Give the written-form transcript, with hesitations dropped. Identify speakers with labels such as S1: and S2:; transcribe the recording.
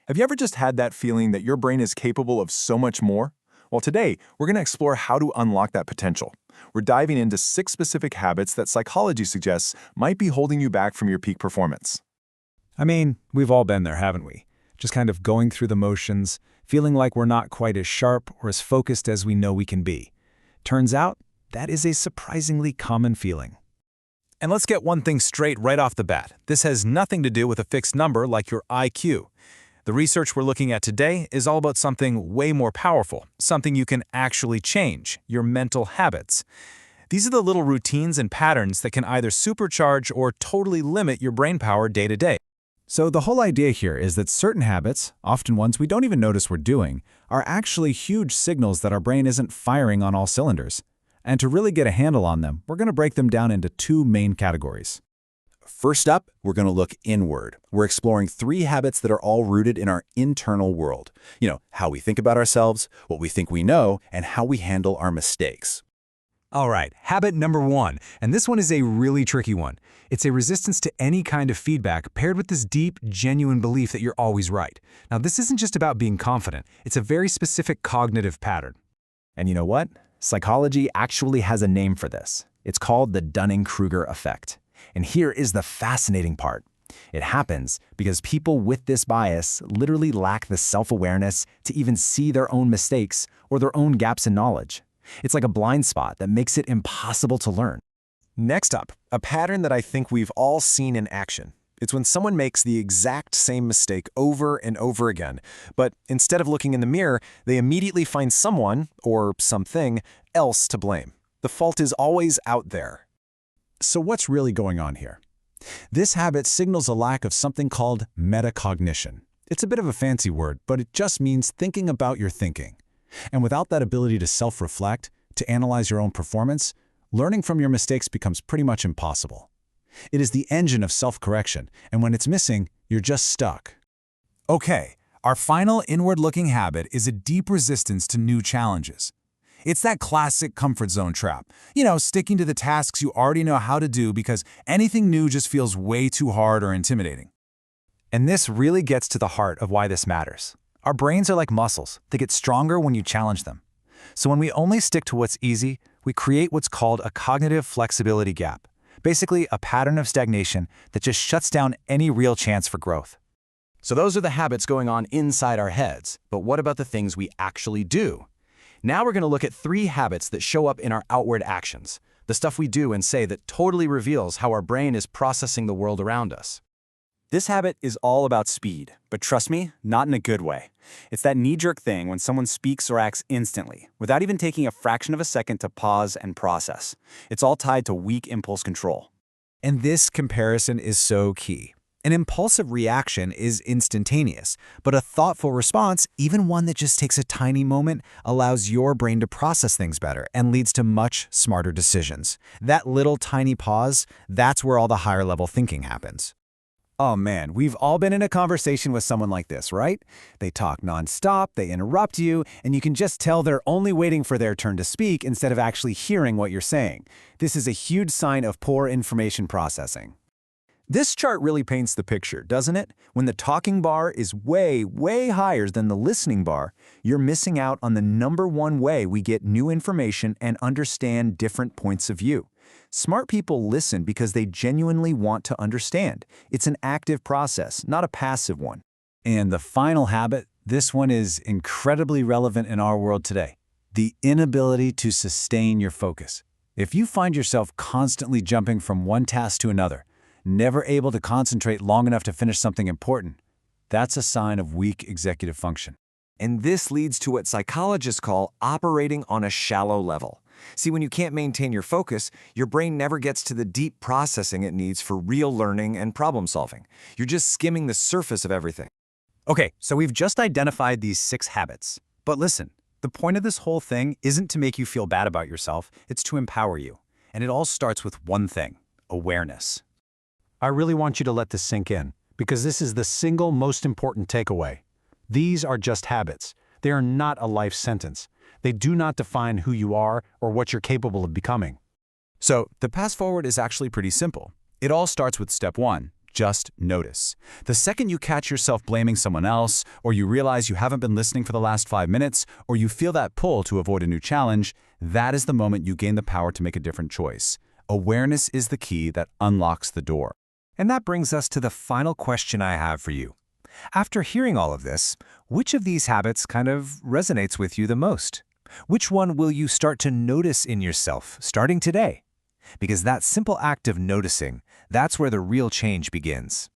S1: Have you ever just had that feeling that your brain is capable of so much more? Well, today, we're going to explore how to unlock that potential. We're diving into 6 specific habits that psychology suggests might be holding you back from your peak performance.
S2: I mean, we've all been there, haven't we? Just kind of going through the motions, feeling like we're not quite as sharp or as focused as we know we can be. Turns out, that is a surprisingly common feeling. And let's get one thing straight right off the bat. This has nothing to do with a fixed number like your IQ. The research we're looking at today is all about something way more powerful, something you can actually change, your mental habits. These are the little routines and patterns that can either supercharge or totally limit your brain power day to day. So the whole idea here is that certain habits, often ones we don't even notice we're doing, are actually huge signals that our brain isn't firing on all cylinders. And to really get a handle on them, we're going to break them down into 2 main categories.
S3: First up, we're going to look inward. We're exploring 3 habits that are all rooted in our internal world. You know, how we think about ourselves, what we think we know, and how we handle our mistakes.
S2: All right, habit number 1, and this one is a really tricky one. It's a resistance to any kind of feedback paired with this deep, genuine belief that you're always right. Now, this isn't just about being confident. It's a very specific cognitive pattern.
S4: And you know what? Psychology actually has a name for this. It's called the Dunning-Kruger effect. And here is the fascinating part. It happens because people with this bias literally lack the self-awareness to even see their own mistakes or their own gaps in knowledge. It's like a blind spot that makes it impossible to learn.
S5: Next up, a pattern that I think we've all seen in action. It's when someone makes the exact same mistake over and over again, but instead of looking in the mirror, they immediately find someone, or something, else to blame. The fault is always out there.
S2: So what's really going on here? This habit signals a lack of something called metacognition. It's a bit of a fancy word, but it just means thinking about your thinking. And without that ability to self-reflect, to analyze your own performance, learning from your mistakes becomes pretty much impossible. It is the engine of self-correction, and when it's missing, you're just stuck. Okay, our final inward-looking habit is a deep resistance to new challenges. It's that classic comfort zone trap. You know, sticking to the tasks you already know how to do because anything new just feels way too hard or intimidating. And this really gets to the heart of why this matters. Our brains are like muscles. They get stronger when you challenge them. So when we only stick to what's easy, we create what's called a cognitive flexibility gap. Basically, a pattern of stagnation that just shuts down any real chance for growth.
S3: So those are the habits going on inside our heads. But what about the things we actually do? Now we're going to look at 3 habits that show up in our outward actions, the stuff we do and say that totally reveals how our brain is processing the world around us.
S4: This habit is all about speed, but trust me, not in a good way. It's that knee-jerk thing when someone speaks or acts instantly, without even taking a fraction of a second to pause and process. It's all tied to weak impulse control.
S2: And this comparison is so key. An impulsive reaction is instantaneous, but a thoughtful response, even one that just takes a tiny moment, allows your brain to process things better and leads to much smarter decisions. That little tiny pause, that's where all the higher-level thinking happens.
S4: Oh man, we've all been in a conversation with someone like this, right? They talk nonstop, they interrupt you, and you can just tell they're only waiting for their turn to speak instead of actually hearing what you're saying. This is a huge sign of poor information processing.
S1: This chart really paints the picture, doesn't it? When the talking bar is way, way higher than the listening bar, you're missing out on the #1 way we get new information and understand different points of view. Smart people listen because they genuinely want to understand. It's an active process, not a passive one.
S2: And the final habit, this one is incredibly relevant in our world today. The inability to sustain your focus. If you find yourself constantly jumping from one task to another, never able to concentrate long enough to finish something important, that's a sign of weak executive function.
S5: And this leads to what psychologists call operating on a shallow level. See, when you can't maintain your focus, your brain never gets to the deep processing it needs for real learning and problem solving. You're just skimming the surface of everything.
S4: Okay, so we've just identified these 6 habits. But listen, the point of this whole thing isn't to make you feel bad about yourself, it's to empower you. And it all starts with one thing: awareness.
S2: I really want you to let this sink in, because this is the single most important takeaway. These are just habits. They are not a life sentence. They do not define who you are or what you're capable of becoming.
S1: So, the path forward is actually pretty simple. It all starts with step 1,
S2: Just notice. The second you catch yourself blaming someone else, or you realize you haven't been listening for the last 5 minutes, or you feel that pull to avoid a new challenge, that is the moment you gain the power to make a different choice. Awareness is the key that unlocks the door.
S1: And that brings us to the final question I have for you. After hearing all of this, which of these habits kind of resonates with you the most? Which one will you start to notice in yourself starting today? Because that simple act of noticing, that's where the real change begins.